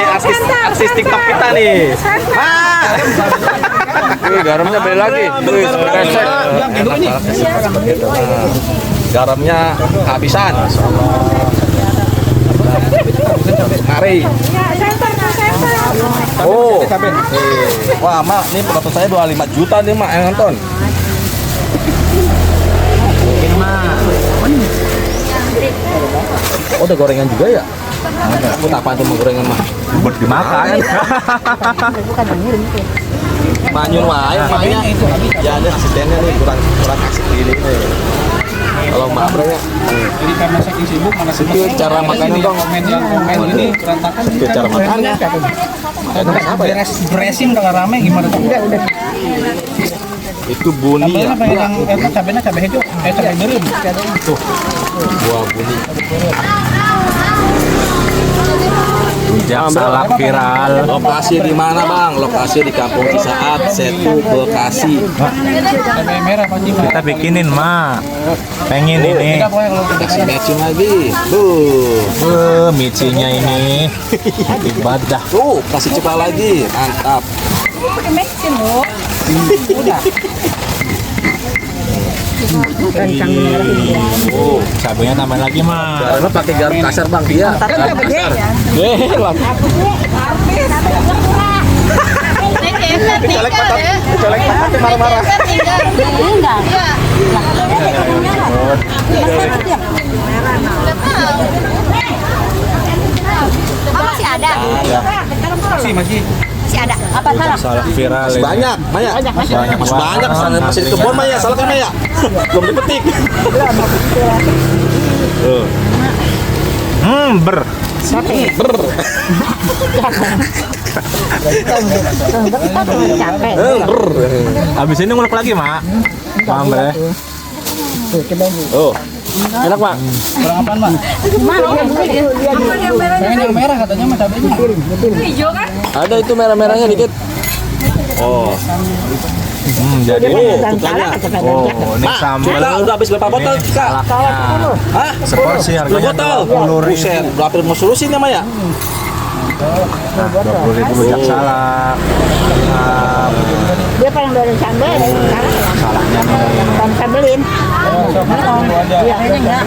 Artis TikTok kita nih. Wih, garamnya beli lagi. Wih, resek. Garamnya kehabisan. Mari. Oh. Wah, Mak, ini penonton saya 25 juta nih, Mak, yang nonton. Oh, ada gorengan juga ya? Aku tak apa tuh gorengan, Mah? Buat dimakan. Manyun wae makanya. Ya ada asistennya nih kurang asik gini nih. Kalau Mbak Bre Jadi karena saking sibuk mana itu cara makannya dong. komen ini berantakan. Itu cara makannya. Apa ya? Beresin kalau rame gimana tuh? Itu buni ya. Apa yang cabenya cabai hijau? Cabai merah. Tuh. Buah buni. Jak salak viral. Lokasi di mana, Bang? Lokasi di Kampung Cisaat, Setu, Bekasi. Cabai merah pasti. Kita bikinin, Mak. Pengen ini. Kasih matching lagi. Tuh. Micinya ini ibadah. Tuh, kasih cepat lagi. Mantap. Oh, cabenya tambah lagi, Mak. Karena pakai garam kasar, Bang. Dia. Garam kasar. Lah. Colek patat marah-marah. Masih ada. Masih. Masih ada. Apa salah? Salak viral. Masih ini. banyak, Maya. Masih banyak. Masih di kebun, Maya. Salah kan, Maya? Belum dipetik. Tuh. Ber. Ber. Capek. Ber. Habis ini ngulek lagi, Mak. Paham, Bre? Oh. Enak, Mak. Kurang apaan, Mak? Pengen yang merah katanya Mas cabenya. Ada itu merah-merahnya dikit. Oh. Jadi Tukangnya. oh, ini Mak, sambal. udah habis berapa botol, Kak? Hah? Seporsi harganya 20.000. Buset, berapa mau solusinya, Maya? Nah, 20.000 jak salak. Dia paling dari sambal dari sekarang. Salaknya nih. Kamu sambelin. Iya, enggak.